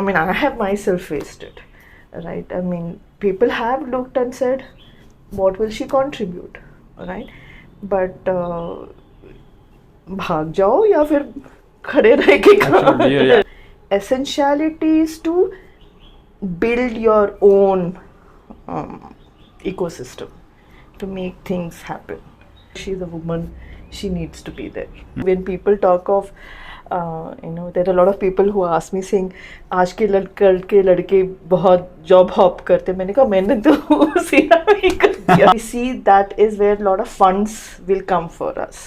I mean, I have myself faced it, right? I mean, people have looked and said, what will she contribute, right? But भाग जाओ या फिर खड़े रह के काम करो. Essentiality is to build your own ecosystem to make things happen. She's a woman, she needs to be there. When people talk of there are a lot of people who ask me saying आज के लड़के बहुत job hop करते. मैंने कहा मैंने तो सीधा वही कर दिया. We see that is where a lot of funds will come for us.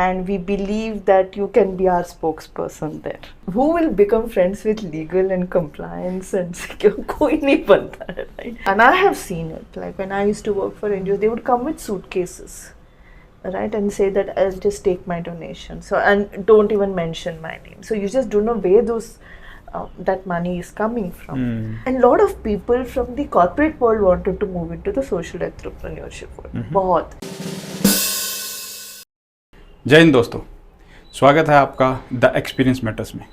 And we believe that you can be our spokesperson there. Who will become friends with legal and compliance and secure? कोई नहीं बनता है, right? And I have seen it. Like when I used to work for NGOs, they would come with suitcases, right, and say that I'll just take my donation. So and don't even mention my name. So you just don't know where those that money is coming from. And a lot of people from the corporate world wanted to move into the social entrepreneurship world. बहुत. जय हिंद दोस्तों, स्वागत है आपका the experience matters में।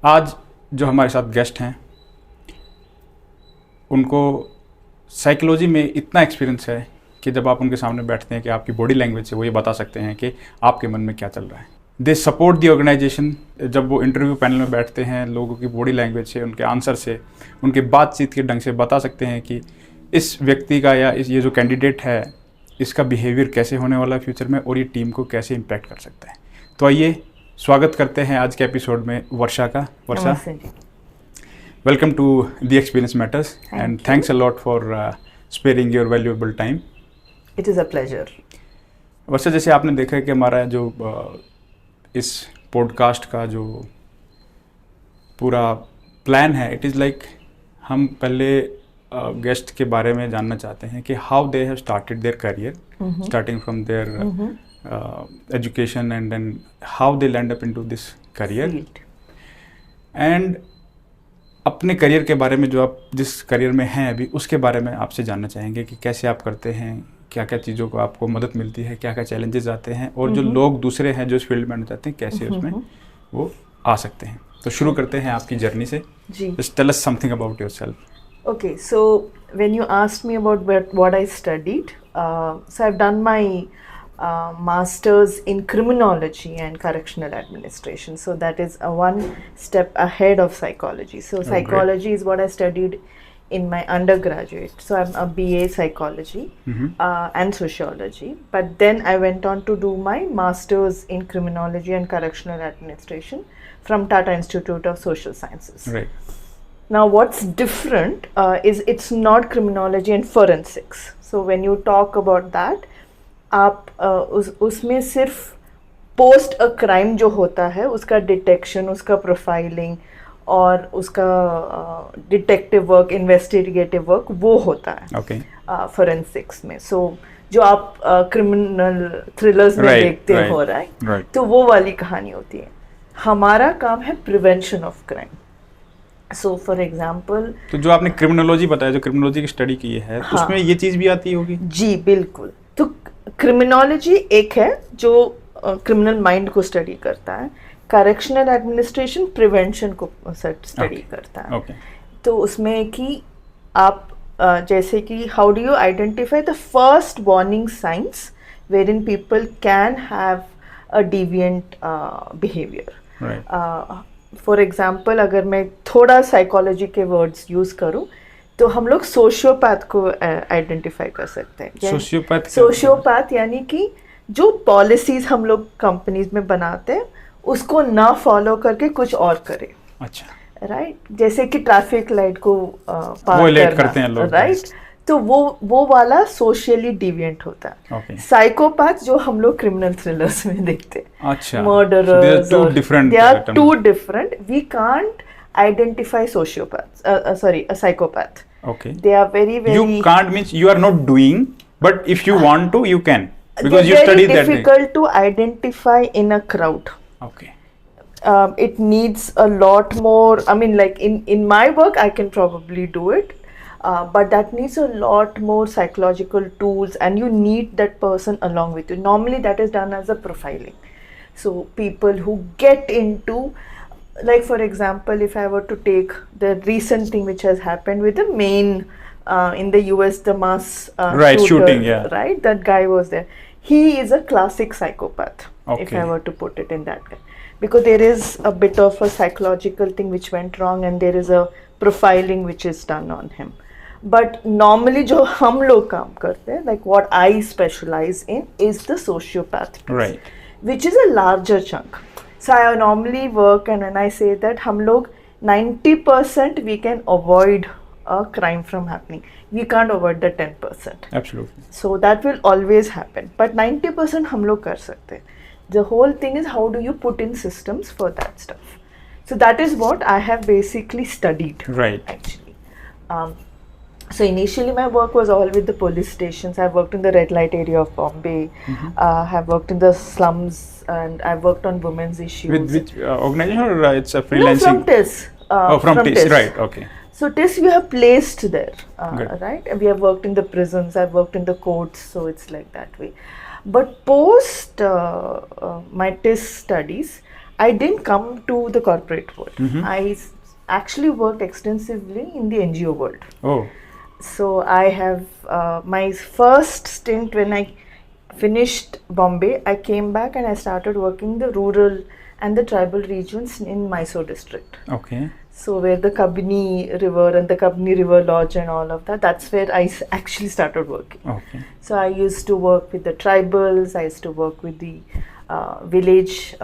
आज जो हमारे साथ गेस्ट हैं उनको साइकोलॉजी में इतना एक्सपीरियंस है कि जब आप उनके सामने बैठते हैं कि आपकी बॉडी लैंग्वेज से वो ये बता सकते हैं कि आपके मन में क्या चल रहा है। They support the organisation. जब वो इंटरव्यू पैनल में बैठते हैं, लोगों की बॉडी लैंग्वेज से, उनके आंसर से, उनके बातचीत के ढंग से बता सकते हैं कि इस व्यक्ति का या ये जो कैंडिडेट है इसका बिहेवियर कैसे होने वाला है फ्यूचर में और ये टीम को कैसे इम्पैक्ट कर सकता है। तो आइए स्वागत करते हैं आज के एपिसोड में वर्षा का। Varsha, welcome to the experience matters and thanks a lot for sparing your valuable time. It is a pleasure. Varsha, जैसे आपने देखा है कि हमारा जो इस पॉडकास्ट का जो पूरा प्लान है, इट इज़ लाइक हम पहले गेस्ट के बारे में जानना चाहते हैं कि how they have started their career, starting from their education and then how they land up into this career, and अपने करियर के बारे में जो आप जिस करियर में हैं अभी उसके बारे में आपसे जानना चाहेंगे कि कैसे आप करते हैं, क्या क्या चीज़ों को आपको मदद मिलती है, क्या क्या चैलेंजेस आते हैं, और जो लोग दूसरे हैं जो इस फील्ड में आना चाहते हैं कैसे उसमें वो आ सकते हैं। तो शुरू करते हैं आपकी जर्नी से। Just tell us something about yourself. Okay, so when you asked me about what I studied, so I've done my master's in criminology and correctional administration. So that is one step ahead of psychology. So psychology is what I studied in my undergraduate. So I'm a BA psychology and sociology. But then I went on to do my master's in criminology and correctional administration from Tata Institute of Social Sciences. Right. Now what's different is it's not criminology and forensics. So when you talk about that, आप उसमें सिर्फ post a crime जो होता है उसका detection, उसका profiling और उसका डिटेक्टिव वर्क, इन्वेस्टिगेटिव वर्क वो होता है फोरेंसिक्स में। सो जो आप क्रिमिनल थ्रिलर्स में देखते हो, राइट, तो वो वाली कहानी होती है। हमारा काम है prevention of crime. So for example, तो जो आपने क्रिमिनोलॉजी बताया, जो क्रिमिनोलॉजी की स्टडी की है, उसमें ये चीज़ भी आती होगी? जी बिल्कुल। तो क्रिमिनोलॉजी एक है जो क्रिमिनल माइंड को स्टडी करता है, करेक्शनल एडमिनिस्ट्रेशन प्रिवेंशन को स्टडी करता है। तो उसमें कि आप जैसे कि how do you identify the first warning signs wherein people can have a deviant behaviour. For example, अगर मैं थोड़ा साइकोलॉजी के वर्ड्स यूज़ करूँ तो हम लोग सोशियोपैथ को आइडेंटिफाई कर सकते हैं। सोशियोपैथ यानी कि जो पॉलिसीज हम लोग कंपनीज में बनाते हैं उसको ना फॉलो करके कुछ और करे। अच्छा, राइट, जैसे कि ट्रैफिक लाइट को पार करते हैं लोग, राइट, तो वो वाला सोशली डिविएंट होता है। साइकोपैथ जो हम लोग क्रिमिनल थ्रिलर्स में देखते हैं, murderers, they are too different. We can't identify a psychopath. They are very you can't means you are not doing, but if you want to you can, because you studied that. Very difficult to identify in a crowd. It needs a lot more, I mean, like in my work I can probably do it, but that needs a lot more psychological tools and you need that person along with you. Normally that is done as a profiling. So people who get into like for example, if I were to take the recent thing which has happened with the main in the US, the mass Right, shooting, yeah. right? That guy was there. He is a classic psychopath, if Okay. I were to put it in that way, because there is a bit of a psychological thing which went wrong, and there is a profiling which is done on him. But normally, जो हम लोग काम करते हैं, like what I specialize in is the sociopath piece, Right. which is a larger chunk. So I normally work, and when I say that हम लोग 90% we can avoid a crime from happening. We can't avoid the 10%. Absolutely. So that will always happen. But 90% हम लोग कर सकते हैं. The whole thing is how do you put in systems for that stuff. So that is what I have basically studied. Right. Actually. So initially my work was all with the police stations. I worked in the red light area of Bombay. Have worked in the slums, and I've worked on women's issues. With which organization, or it's a No, freelancing? from TIS. From TIS. Right. Okay. So TIS we have placed there, Good. right? And we have worked in the prisons. I've worked in the courts, so it's like that way. But post my TIS studies, I didn't come to the corporate world. I actually worked extensively in the NGO world. Oh. So I have my first stint when I finished Bombay, I came back and I started working the rural and the tribal regions in Mysore district. Okay. So where the Kabini River and the Kabini River Lodge and all of that, that's where I actually started working. Okay. So I used to work with the tribals, I used to work with the village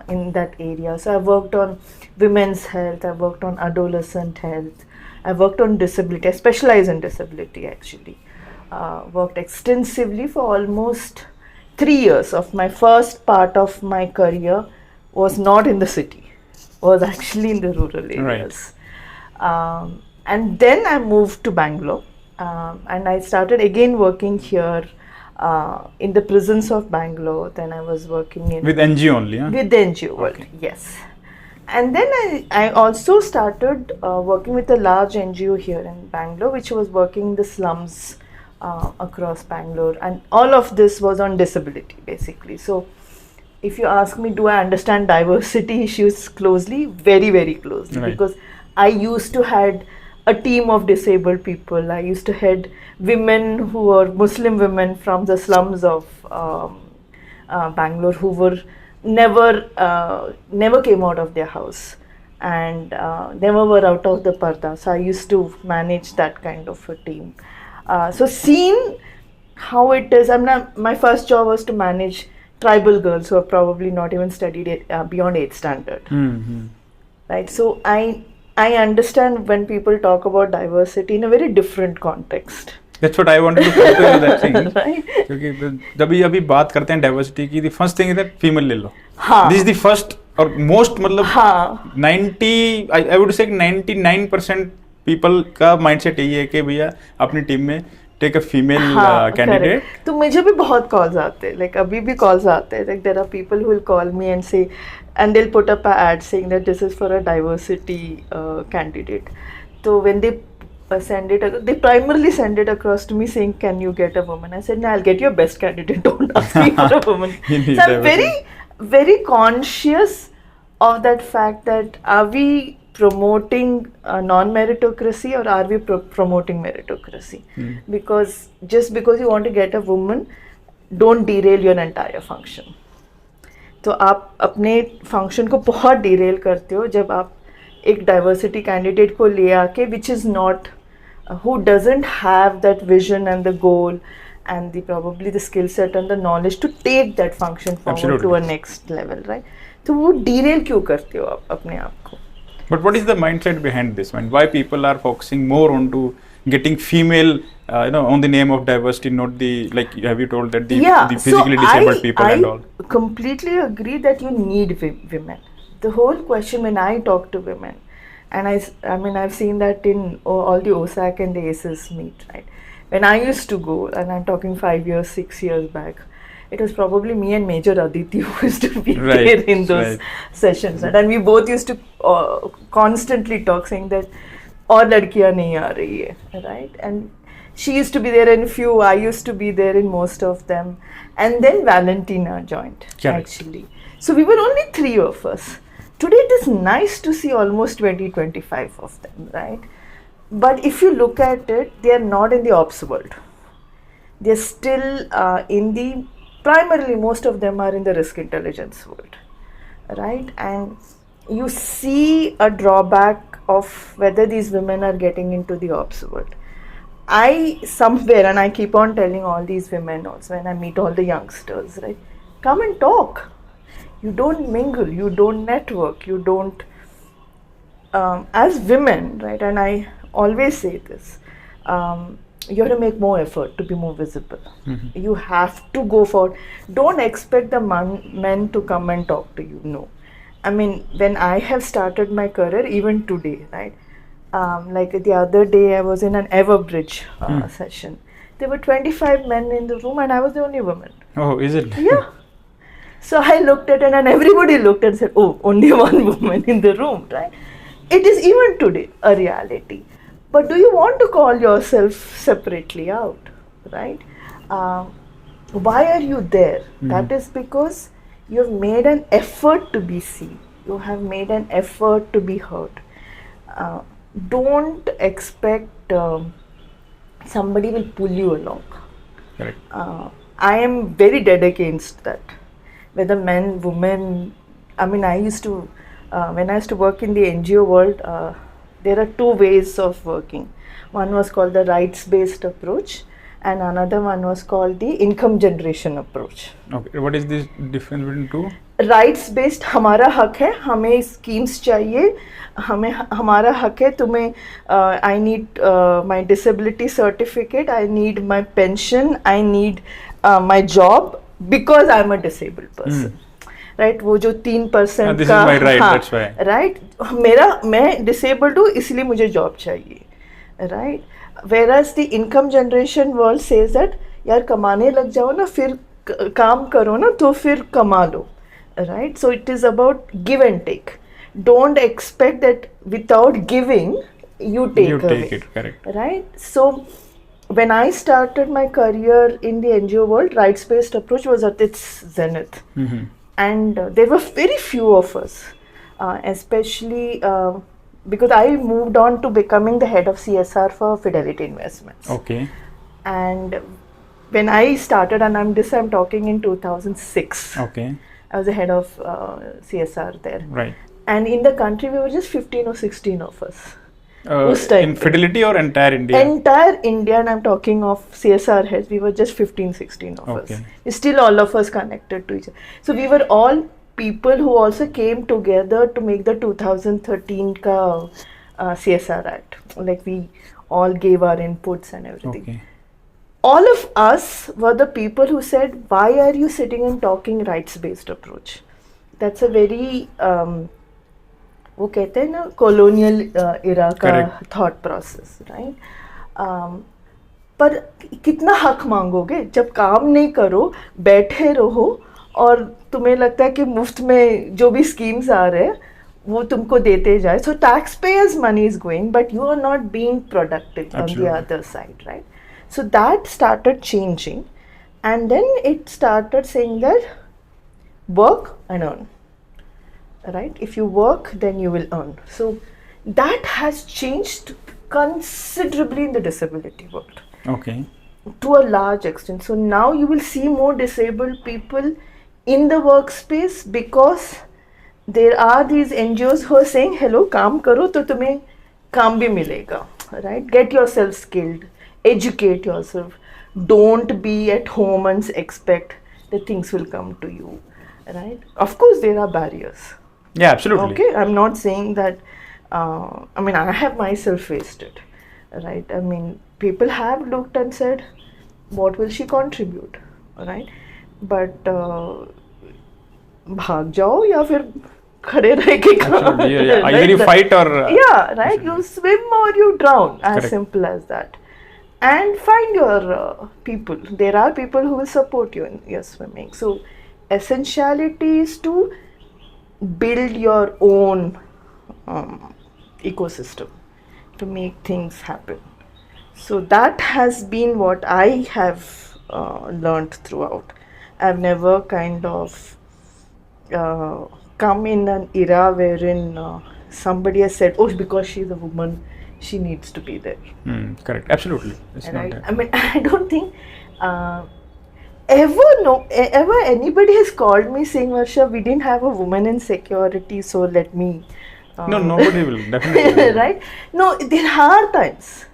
in that area. So I worked on women's health, I worked on adolescent health, I worked on disability, I specialize in disability actually. Worked extensively for almost 3 years of my first part of my career was not in the city. Was actually in the rural areas. Right. And then I moved to Bangalore and I started again working here in the prisons of Bangalore. Then I was working in... With NGO only, huh? With the NGO world, okay. Yes. And then I also started working with a large NGO here in Bangalore, which was working the slums across Bangalore. And all of this was on disability, basically. So if you ask me, do I understand diversity issues closely? Very, very closely. Right. Because I used to head a team of disabled people. I used to head women who were Muslim women from the slums of Bangalore who were never came out of their house and never were out of the parda. So I used to manage that kind of a team. So seeing how it is, my first job was to manage tribal girls who have probably not even studied it beyond 8th standard. Right. So I understand when people talk about diversity in a very different context. That's what I wanted to come to that thing. Right. क्योंकि जब भी अभी बात करते हैं diversity की, the first thing is that female ले लो. हाँ. This is the first और most मतलब हाँ. 90 I would say 99% people का mindset यही है कि भैया अपनी टीम में take a female candidate. तो मुझे भी बहुत calls आते हैं, like अभी भी calls आते हैं, like there are people who will call me and say, and they'll put up an ad saying that this is for a diversity candidate. So when they send it, they primarily send it across to me saying, can you get a woman? I said, no, I'll get your best candidate, don't ask me for a woman. So I'm very, very conscious of that fact that are we promoting non-meritocracy or are we promoting meritocracy? Because just because you want to get a woman, don't derail your entire function. तो आप अपने function को बहुत Daryl करते हो जब आप एक डाइवर्सिटी कैंडिडेट को ले आके which is not who doesn't have that vision and the goal and the probably the skill set and the knowledge to take that function forward Absolutely. To a next level, right? तो वो derail क्यों करते हो आप अपने आप को? But what is the mindset behind this one? Why people are focusing more onto getting female, on the name of diversity, not the, like, have you told that the physically disabled people and all? I completely agree that you need women. The whole question when I talk to women, and I mean I've seen that in all the OSAC and the ACES meet, right? When I used to go, and I'm talking 5 years, 6 years back, it was probably me and Major Aditi who used to be there in those sessions, right? And we both used to constantly talk saying that और लड़कियाँ नहीं आ रही है, right? And she used to be there in few, I used to be there in most of them, and then Valentina joined actually. So we were only 3 of us. Today it is nice to see almost 20-25 of them, right? But if you look at it, they are not in the ops world. They're still in the, primarily most of them are in the risk intelligence world, right? And you see a drawback of whether these women are getting into the ops world. I somewhere, and I keep on telling all these women also when I meet all the youngsters, right? Come and talk. You don't mingle, you don't network, you don't, as women, right? And I always say this, you have to make more effort to be more visible. Mm-hmm. You have to go for, don't expect the men to come and talk to you, no. I mean, when I have started my career, even today, right? Like the other day, I was in an Everbridge session. There were 25 men in the room and I was the only woman. Oh, is it? Yeah. So I looked at it and everybody looked and said, oh, only one woman in the room, right? It is even today a reality. But do you want to call yourself separately out, right? Why are you there? That is because you have made an effort to be seen. You have made an effort to be heard. Don't expect somebody will pull you along. Correct. I am very dead against that. Whether men, women, I mean, I used to, when I used to work in the NGO world, there are two ways of working. One was called the rights-based approach and another one was called the income generation approach. Okay. What is the difference between two? Rights based हमारा हक है, हमें schemes चाहिए, हमें हमारा हक है, तुम्हें I need my disability certificate, I need my pension, I need my job because I am a disabled person, right? वो जो 3% का, राइट, मैं डिसेबल्ड हूँ इसलिए मुझे जॉब चाहिए, right? Whereas the income generation world says that यार कमाने लग जाओ ना, फिर काम करो ना तो फिर कमा लो, right? So it is about give and take. Don't expect that without giving you take away. You take it, correct. Right? So when I started my career in the NGO world, rights-based approach was at its zenith. And there were very few of us, especially because I moved on to becoming the head of CSR for Fidelity Investments. Okay. And when I started, and I'm talking in 2006. Okay. I was the head of CSR there. Right. And in the country, we were just 15 or 16 of us. In Fidelity or entire India? Entire India, and I'm talking of CSR heads, we were just 15, 16 of us. Still all of us connected to each other. So we were all people who also came together to make the 2013 ka, CSR Act. Like we all gave our inputs and everything. Okay. All of us were the people who said, why are you sitting and talking rights-based approach? That's a very, वो कहते हैं ना, colonial era का thought process, right? पर कितना हक मांगोगे जब काम नहीं करो, बैठे रहो और तुम्हें लगता है कि मुफ्त में जो भी schemes आ रहे हैं वो तुमको देते जाए. So taxpayers' money is going, but you are not being productive. Absolutely. On the other side, right? So that started changing, and then it started saying that work and earn, right? If you work, then you will earn. So that has changed considerably in the disability world. Okay. To a large extent. So now you will see more disabled people in the workspace because there are these NGOs who are saying, hello, काम करो तो तुम्हें काम भी मिलेगा, right? Get yourself skilled. Educate yourself. Don't be at home and expect that things will come to you, right? Of course, there are barriers. Yeah, absolutely. Okay, I'm not saying that. I mean, I have myself faced it, right? I mean, people have looked and said, "What will she contribute?" Right? But भाग जाओ या फिर खड़े रह के काम. Either you fight or yeah, right. You swim or you drown. As simple as that. And find your people. There are people who will support you in your swimming. So essentiality is to build your own ecosystem to make things happen. So that has been what I have learned throughout. I've never kind of come in an era wherein somebody has said, oh, because she's a woman, she needs to be there. Correct, absolutely. It's Right? not I mean, I don't think ever anybody has called me saying, Varsha, we didn't have a woman in security, so let me. No, nobody will, definitely. Right? No, there are times.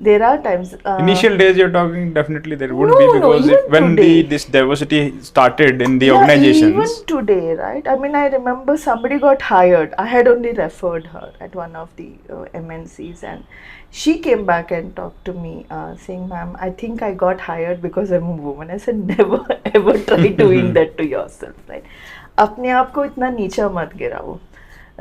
There are times. Initial days you're talking, definitely there would No, be, no, because even when today. this diversity started in the Yeah, organizations. even today, right? I mean, I remember somebody got hired. I had only referred her at one of the MNCs, and she came back and talked to me saying, ma'am, I think I got hired because I'm a woman. I said, never ever try doing that to yourself, right? अपने आप को इतना नीचा मत गिराओ.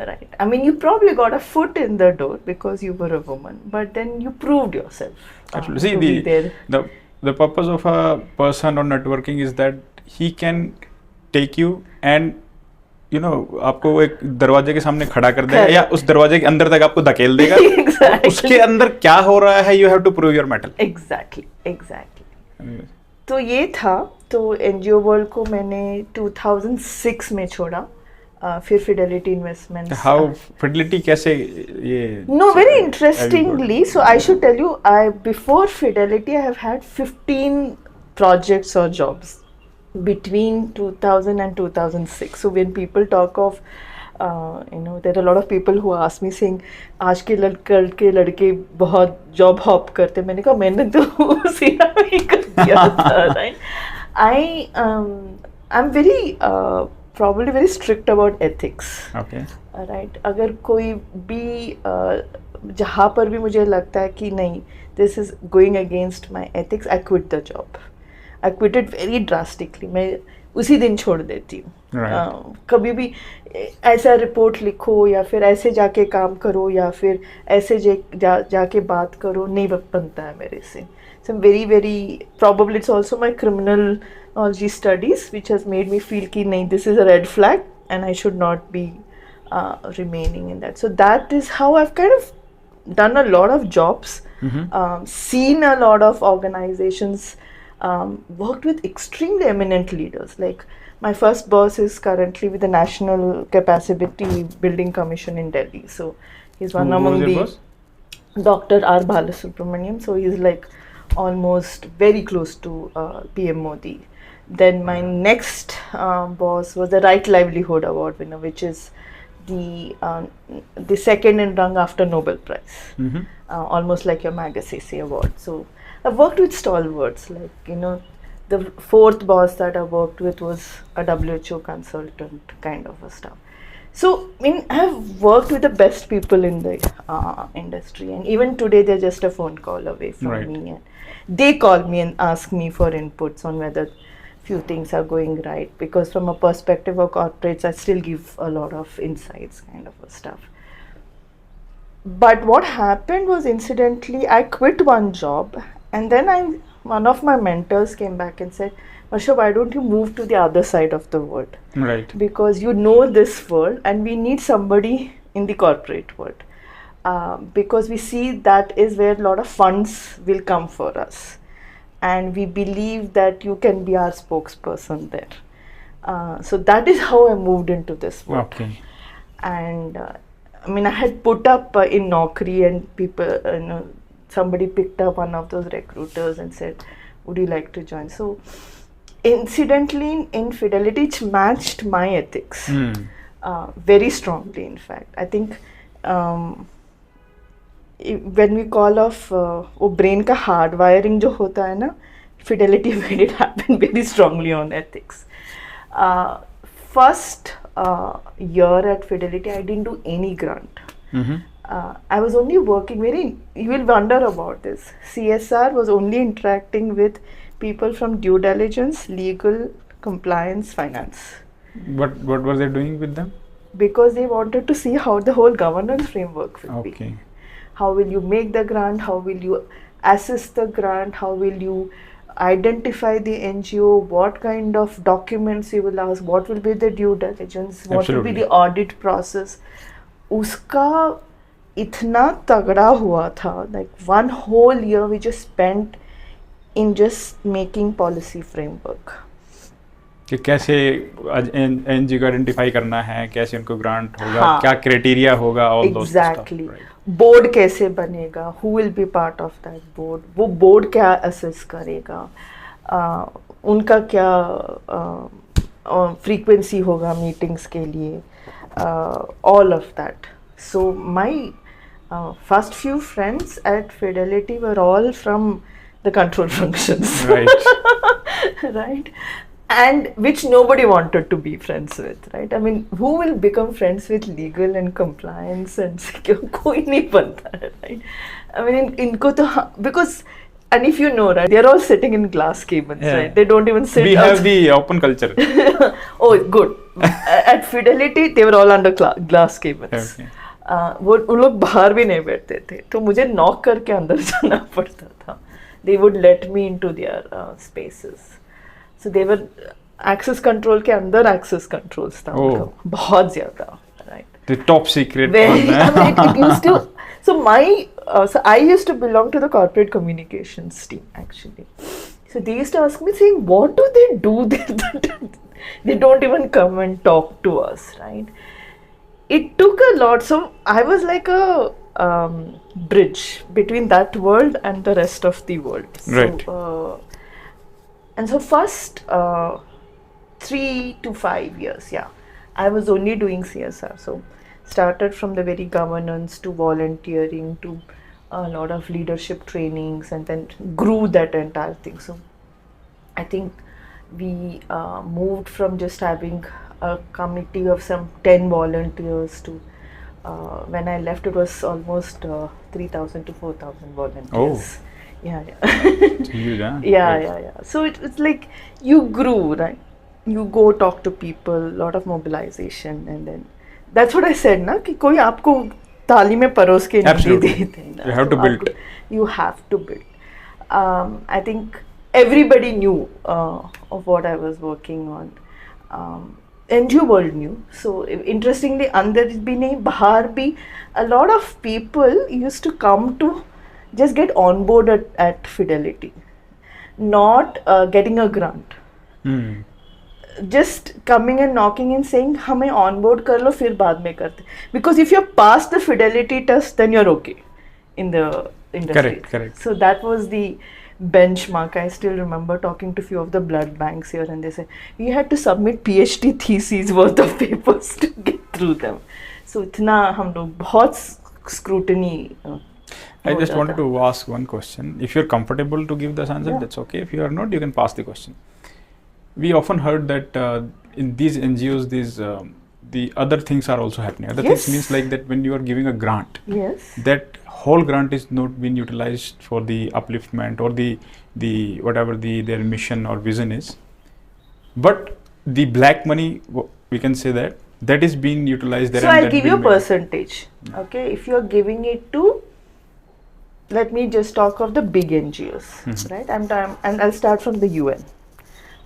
Right. I mean, you probably got a foot in the door because you were a woman, but then you proved yourself. Absolutely. To be there. The purpose of a person on networking is that he can take you and आपको एक दरवाजे के सामने खड़ा कर देगा या उस दरवाजे के अंदर तक आपको धकेल देगा. Exactly. उसके अंदर क्या हो रहा है, you have to prove your mettle. Exactly. तो ये था. तो NGO वर्ल्ड को मैंने 2006 में छोड़ा. फिर फिडेलिटी इन्वेस्टमेंट्स. हाउ फिडेलिटी कैसे ये? No, very interestingly, so I should tell you, I before fidelity I have had 15 projects or jobs between 2000 and 2006. So when people talk of there are a lot of people who ask me saying, आज के लड़के बहुत job hop करते. मैंने कहा मैंने तो उसी में ही कर दिया था. Right. I'm very probably very strict about ethics. Okay. Right. अगर कोई भी जहाँ पर भी मुझे लगता है कि नहीं, this is going against my ethics, I quit the job. I quit it very drastically. मैं उसी दिन छोड़ देती हूँ. Right. कभी भी ऐसा रिपोर्ट लिखो या फिर ऐसे जाके काम करो या फिर ऐसे जाके बात करो, नहीं बनता है मेरे से. So I'm very probably it's also my criminology studies which has made me feel कि नहीं, this is a red flag and I should not be remaining in that. So that is how I've kind of done a lot of jobs, seen a lot of organizations, worked with extremely eminent leaders. Like my first boss is currently with the National Capacity Building Commission in Delhi. So he's one among the boss? Dr. R. Balasubramaniam. So he's like almost very close to PM Modi. Then my next boss was the Right Livelihood Award winner, which is the second in rang after Nobel Prize, almost like your Magsaysay Award. So I've worked with stalwarts, like the fourth boss that I worked with was a WHO consultant kind of a stuff. So I've worked with the best people in the industry, and even today they're just a phone call away from me, and they call me and ask me for inputs on whether few things are going right, because from a perspective of corporates I still give a lot of insights kind of a stuff. But what happened was, incidentally, I quit one job, and then one of my mentors came back and said, Varsha, why don't you move to the other side of the world? Right. Because you know this world and we need somebody in the corporate world. Because we see that is where a lot of funds will come for us. And we believe that you can be our spokesperson there. So that is how I moved into this world. Okay. And I had put up in Naukri, and people, somebody picked up one of those recruiters and said, would you like to join? So incidentally, in Fidelity, it matched my ethics very strongly. In fact, I think when we call of brain ka hardwiring jo hota hai na, Fidelity made it happen very strongly on ethics. First year at Fidelity, I didn't do any grant. I was only working you will wonder about this. CSR was only interacting with people from due diligence, legal, compliance, finance. What were they doing with them? Because they wanted to see how the whole governance framework will be. How will you make the grant? How will you assess the grant? How will you identify the NGO? What kind of documents you will ask? What will be the due diligence? What will be the audit process? Uska itna tagda hua tha. Like one whole year we just spent in just making policy framework. कि कैसे NGO को identify करना है, कैसे उनको grant होगा, हाँ, क्या क्राइटेरिया होगा, ऑल दोस एग्जैक्टली, बोर्ड कैसे बनेगा, who will be part of that board, वो बोर्ड क्या असेस करेगा, उनका क्या फ्रीक्वेंसी होगा मीटिंग्स के लिए, all of that. So my first few friends at Fidelity were all from the control functions. Right. Right? And which nobody wanted to be friends with, right? I mean, who will become friends with legal and compliance and secure? कोई नहीं बनता है, right? I mean, इनको तो because, and if you know, right, they're all sitting in glass cabins, Yeah. right? They don't even sit. We have the open culture. Oh, good. At Fidelity, they were all under glass cabins. Okay. वो उन लोग बाहर भी नहीं बैठते थे, तो मुझे नॉक करके अंदर जाना पड़ता था. They would let me into their spaces. So they were access control के अंदर access controls था उनका बहुत ज़्यादा, right? The top secret. I mean, it used to. So so I used to belong to the corporate communications team actually. So they used to ask me saying, what do they do there? They don't even come and talk to us, right? It took a lot. So I was like a bridge between that world and the rest of the world. Right. So, and so first 3 to 5 years, yeah, I was only doing CSR. So started from the very governance to volunteering to a lot of leadership trainings, and then grew that entire thing. So I think we moved from just having a committee of some 10 volunteers to when I left it was almost 3,000 to 4,000 volunteers. Yeah. It's huge, huh? Yeah. So it's like you grew, right? You go talk to people, lot of mobilization, and then that's what I said, na, कि कोई आपको थाली में परोस के नहीं देते ना. You have to build. You have to build. I think everybody knew of what I was working on. NGO world knew. So interestingly, अंदर भी नहीं बाहर भी, a lot of people used to come to just get on board at Fidelity, not getting a grant. Just coming and knocking and saying हमें on board कर लो फिर बाद में करते. Because if you're past the Fidelity test, then you're okay in the industry. Correct. So that was the benchmark. I still remember talking to few of the blood banks here, and they said we had to submit PhD theses worth of papers to get through them. So इतना हम लोग बहुत scrutiny. I just wanted to ask one question. If you're comfortable to give this answer, that's okay. If you are not, you can pass the question. We often heard that in these NGOs, the other things are also happening. Other things means like that when you are giving a grant, that whole grant is not being utilized for the upliftment or the whatever their mission or vision is, but the black money, we can say that is being utilized there. So I'll give you a percentage. Okay, if you're giving it to, let me just talk of the big NGOs, right? And I'll start from the UN.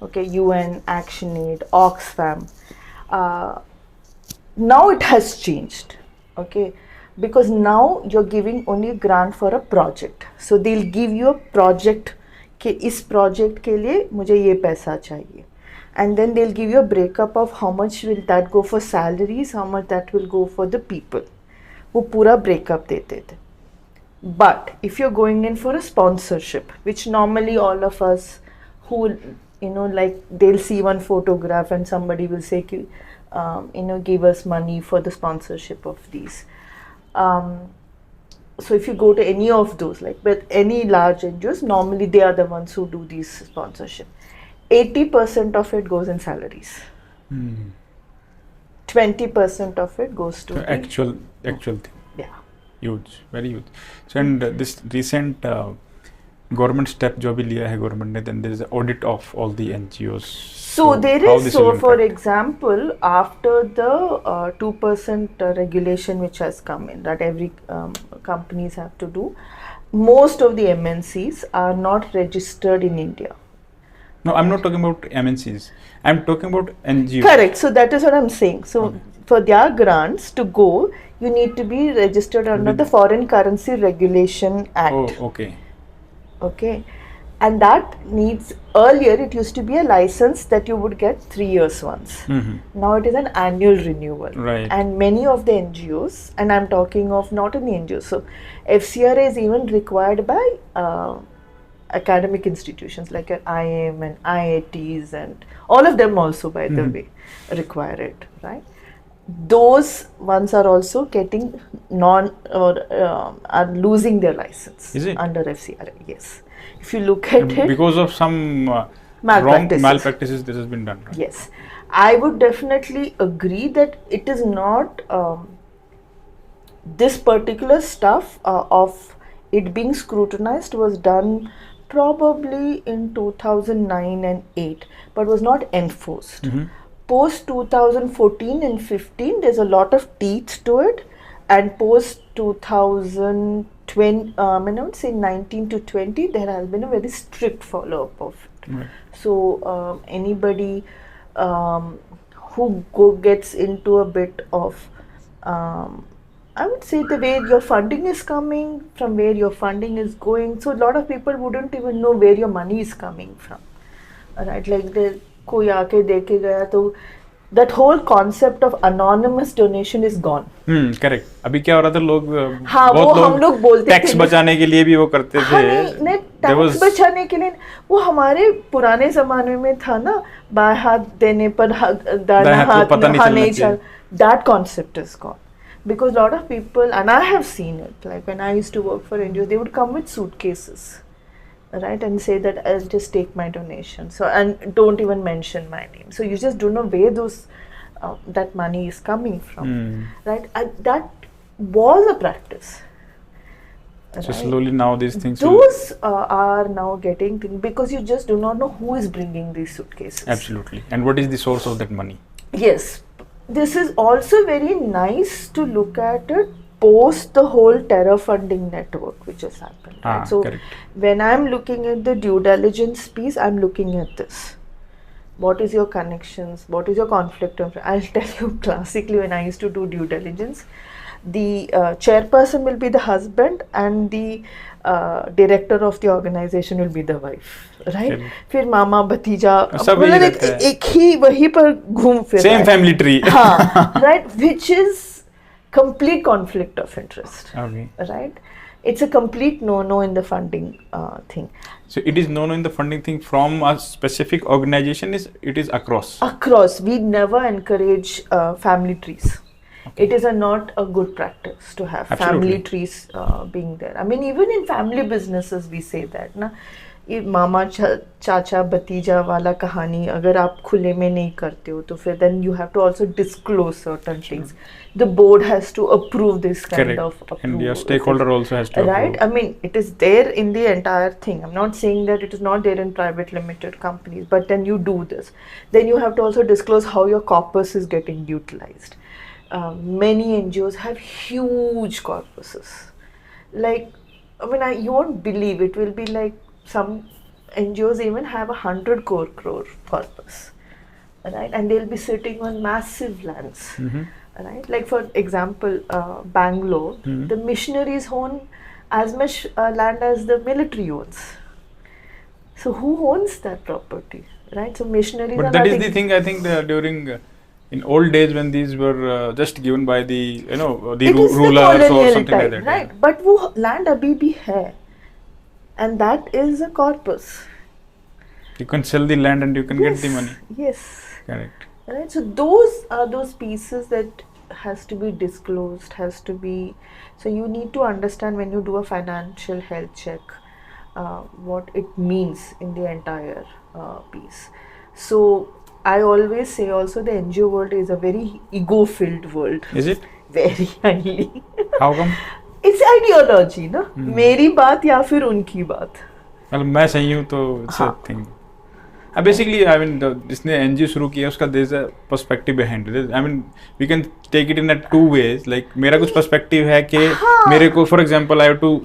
Okay, UN, ActionAid, Oxfam. Now it has changed. Okay. Because now you're giving only a grant for a project. So they'll give you a project कि इस project के लिए मुझे ये पैसा चाहिए. And then they'll give you a breakup of how much will that go for salaries, how much that will go for the people. वो पूरा breakup देते थे. But if you're going in for a sponsorship, which normally all of us who, like they'll see one photograph and somebody will say, give us money for the sponsorship of these. So if you go to any of those, like with any large NGOs, normally they are the ones who do these sponsorship. 80% of it goes in salaries. 20% of it goes to the actual thing. Yeah. Huge, very huge. So and this recent government step जो भी लिया है government ने, then there is an audit of all the NGOs. So there is, so for example, after the 2% regulation which has come in, that every companies have to do, most of the MNCs are not registered in India. No, I'm not talking about MNCs. I'm talking about NGOs. Correct. So that is what I'm saying. So for their grants to go, you need to be registered under the Foreign Currency Regulation Act. Oh, okay. Okay. And that needs, earlier it used to be a license that you would get 3 years once. Now it is an annual renewal. Right. And many of the NGOs, and I'm talking of not only NGOs, so FCRA is even required by academic institutions like an IIM and IITs, and all of them also, by the way, require it, right? Those ones are also getting are losing their license. Is it? Under FCRA, yes. If you look at it, because of some wrong malpractices, this has been done, right? Yes, I would definitely agree that it is not this particular stuff of it being scrutinized was done probably in 2009 and 8, but was not enforced. Post 2014 and 15, there's a lot of teeth to it, and post 2020, I would say 19 to 20, there has been a very strict follow-up of it. Right. So anybody who gets into a bit of, I would say the way your funding is coming, from where your funding is going. So a lot of people wouldn't even know where your money is coming from. Right? Like कोई आके देके गया तो that whole concept of anonymous donation is gone. Correct. अभी क्या हो रहा था, लोग हाँ, बहुत हम लोग बोलते टैक्स थे बचाने के लिए भी वो करते थे. नहीं टैक्स बचाने के लिए, वो हमारे पुराने जमाने में था ना, बाएं हाथ देने पर दाहिना हाथ नहीं चल. That concept is gone because a lot of people, and I have seen it, like when I used to work for NGOs, they would come with suitcases, right, and say that I'll just take my donation, so, and don't even mention my name, so you just don't know where those that money is coming from, right? That was a practice. So slowly now these things are now getting because you just do not know who is bringing these suitcases. Absolutely. And what is the source of that money? Yes, this is also very nice to look at it post the whole terror funding network which has happened. Right? So correct. When I'm looking at the due diligence piece, I'm looking at this. What is your connections? What is your conflict of? I'll tell you classically, when I used to do due diligence, the chairperson will be the husband and the director of the organization will be the wife, right? फिर मामा भतीजा मतलब एक ही वहीं पर घूम फिर same family tree. हाँ, right, which is complete conflict of interest. Okay. Right? It's a complete no-no in the funding thing. So it is no-no in the funding thing from a specific organization. It is across. Across, we never encourage family trees. Okay. It is not a good practice to have family trees being there. I mean, even in family businesses, we say that, na, ये मामा चाचा भतीजा वाला कहानी अगर आप खुले में नहीं करते हो तो फिर then you have to also disclose certain things. The board has to approve this kind of approval. And your stakeholder also has to approve. Right? I mean, it is there in the entire thing. I'm not saying that it is not there in private limited companies, but then you do this. Then you have to also disclose how your corpus is getting utilized. Many NGOs have huge corpuses. Like, I mean, you won't believe it will be like some NGOs even have 100 crore corpus, right? And they'll be sitting on massive lands, right? Like for example, Bangalore, the missionaries own as much land as the military owns. So who owns that property, right? So missionaries. But that is the thing. I think during in old days when these were just given by the the rulers or something like that, right? Yeah. But वो land अभी भी है. And that is a corpus. You can sell the land and you can get the money. Yes. Correct. Right. So those are those pieces that has to be disclosed, has to be. So you need to understand when you do a financial health check, what it means in the entire piece. So I always say also the NGO world is a very ego-filled world. Is it? Very highly. How come? It's ideology, ना? मेरी बात या फिर उनकी बात. मतलब मैं सही हूँ तो it's a thing. Basically, I mean, जिसने NGO शुरू किया उसका there's a perspective behind it. I mean, we can take it in a two ways. Like मेरा कुछ perspective है कि मेरे को, for example, I have to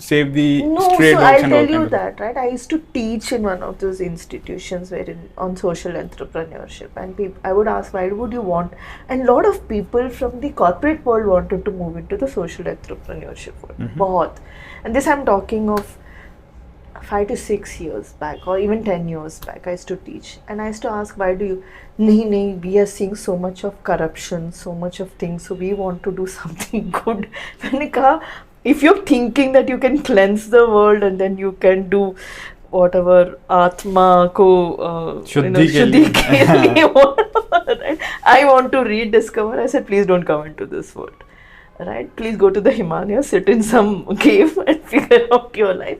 save the stray dogs and all. I'll tell you that, right? I used to teach in one of those institutions on social entrepreneurship, and I would ask, why would you want? And a lot of people from the corporate world wanted to move into the social entrepreneurship world. बहुत. And this I'm talking of 5 to 6 years back or even 10 years back I used to teach and I used to ask why do you nahi we are seeing so much of corruption, so much of things, so we want to do something good. मैंने कहा if you're thinking that you can cleanse the world and then you can do whatever आत्मा को शुद्धि के लिए right? I want to rediscover. I said please don't come into this world. Right, please go to the Himalayas, sit in some cave and figure out your life.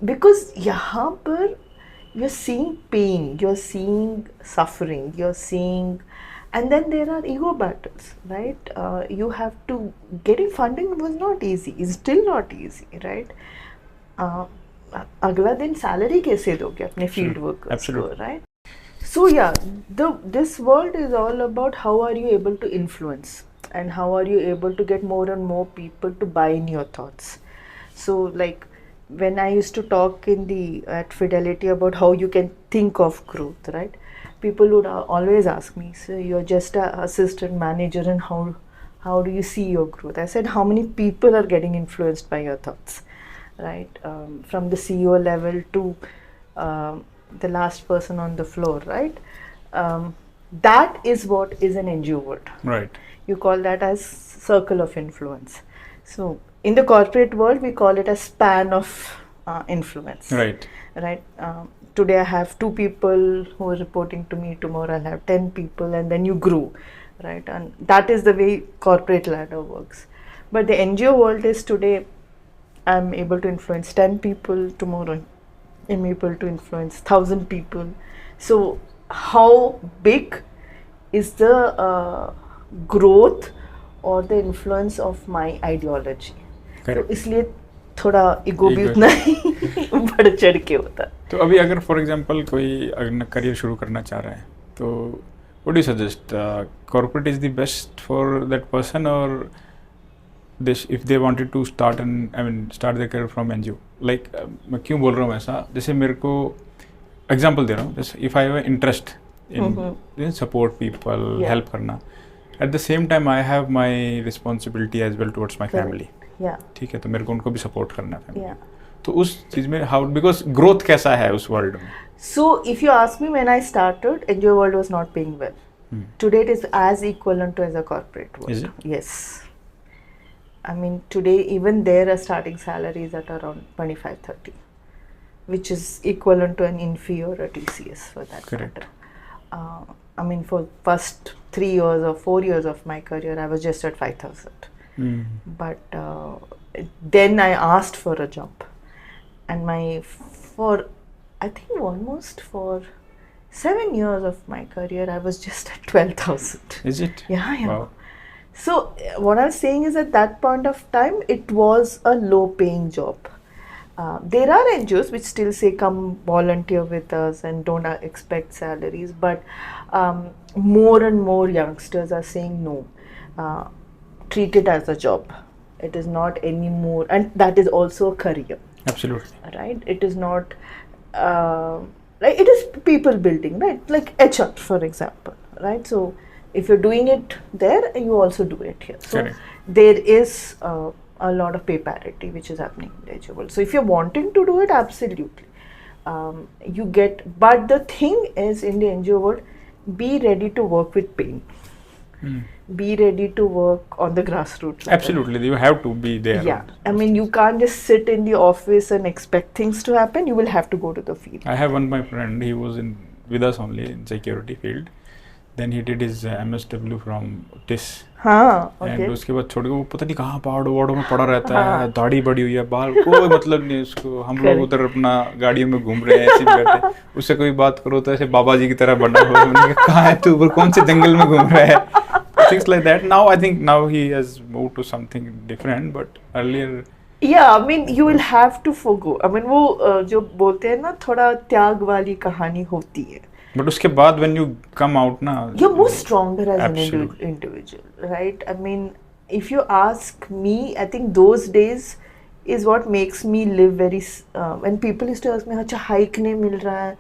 Because यहाँ पर you're seeing pain, you're seeing suffering, you're seeing, and then there are ego battles, right? You have to getting funding was not easy. It's still not easy, right? अगला दिन salary कैसे दोगे अपने field workers को, right? So yeah, this world is all about how are you able to influence. And how are you able to get more and more people to buy in your thoughts? So like when I used to talk at Fidelity about how you can think of growth, right? People would always ask me, so you're just an assistant manager and how do you see your growth? I said, how many people are getting influenced by your thoughts, right? From the CEO level to the last person on the floor, right? That is what is an NGO world. Right. You call that as circle of influence. So in the corporate world, we call it a span of influence. Right. Right. Today I have 2 people who are reporting to me. Tomorrow I'll have 10 people, and then you grow, right? And that is the way corporate ladder works. But the NGO world is today, I'm able to influence 10 people. Tomorrow I'm able to influence 1,000 people. So how big is the growth or the influence of my ideology? तो इसलिए थोड़ा ego भी उतना ही बढ़ चढ़ के होता है. तो अभी अगर फॉर एग्जांपल कोई अगर करियर शुरू करना चाह रहा है तो what do you suggest, corporate is the best for that person और this if they wanted to start start their career from NGO? Like मैं क्यों बोल रहा हूँ ऐसा, जैसे मेरे को एग्जांपल दे रहा हूँ, जैसे if I have interest in support people, help करना, at the same time I have my responsibility as well towards my family. ठीक है, तो मेरे को उनको भी सपोर्ट करना है फैमिली. तो उस चीज में हाउ, बिकॉज ग्रोथ कैसा है उस वर्ल्ड में? So if you ask me, when I started NGO world was not paying well. Today it is as equivalent to as a corporate world. Yes. I mean today even there are starting salaries at around 25-30, which is equivalent to an inferior or TCS for that matter. I mean for first 3 years or 4 years of my career I was just at 5,000. But then I asked for a jump, and for I think almost for 7 years of my career I was just at 12,000. Is it? Yeah. Wow. So what I'm saying is at that point of time it was a low paying job. There are NGOs which still say come volunteer with us and don't expect salaries, but more and more youngsters are saying no, treat it as a job. It is not anymore, and that is also a career. Absolutely. Right? It is not like it is people building, right? Like HR for example, right? So if you're doing it there, you also do it here. So Correct. there is a lot of pay parity which is happening in the NGO world. So if you're wanting to do it, absolutely, you get. But the thing is, in the NGO world, be ready to work with pain. Be ready to work on the grassroots level. Absolutely, you have to be there. Yeah, I mean you can't just sit in the office and expect things to happen. You will have to go to the field. I have one my friend. He was with us only in security field. Then he did his MSW from TIS. हाँ, okay. And उसके बाद छोड़ के वो पता नहीं कहाँ पहाड़ों वहाड़ों में पड़ा रहता है, दाढ़ी बड़ी हुई है, बाल कोई मतलब नहीं उसको. हम लोग उधर अपना गाड़ियों में घूम रहे हैं ऐसे बैठे, उससे कोई बात करो तो ऐसे बाबा जी की तरह बना हुआ है. कहाँ है तू, कौन से जंगल में घूम रहा है? Things like that. Now I think now he has moved to something different, but earlier. Yeah, I mean you will have to forgo. I mean वो जो बोलते हैं ना थोड़ा त्याग वाली कहानी होती है. But उसके बाद when you come out ना, you're more stronger as absolutely. an individual, right? I mean, if you ask me, I think those days is what makes me live very. When people used to ask me, अच्छा hike नहीं मिल रहा है,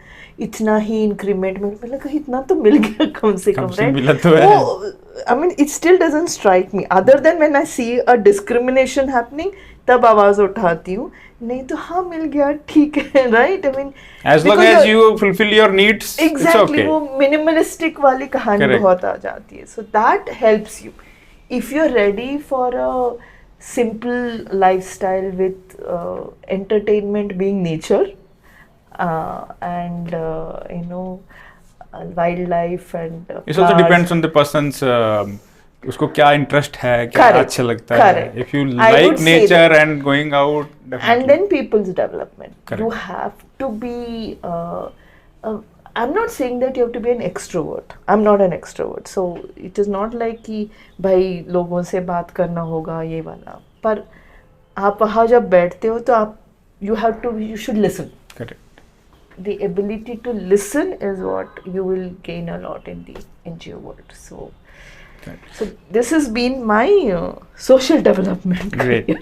इतना ही increment मिल, मैंने कहा इतना तो मिल गया कम से कम, right? मिला तो है. वो, I mean, it still doesn't strike me. Other than when I see a discrimination happening, तब आवाज उठाती हूँ. नहीं तो हाँ मिल गया ठीक है, right? I mean, as long as you fulfill your needs, exactly, it's okay. वो minimalistic वाली कहानी Correct. बहुत आ जाती है. So that helps you. If you're ready for a simple lifestyle with entertainment being nature and wildlife and it also depends on the person's उसको क्या interest है, क्या अच्छा लगता है. If you like nature and going out, definitely. And then people's development. Correct. You have to be I'm not saying that you have to be an extrovert. I'm not an extrovert. So it is not like कि भाई लोगों से बात करना होगा ये वाला. पर आप वहाँ जब बैठते हो तो आप you should listen. Correct. The ability to listen is what you will gain a lot in the NGO world. So this has been my social development. Great.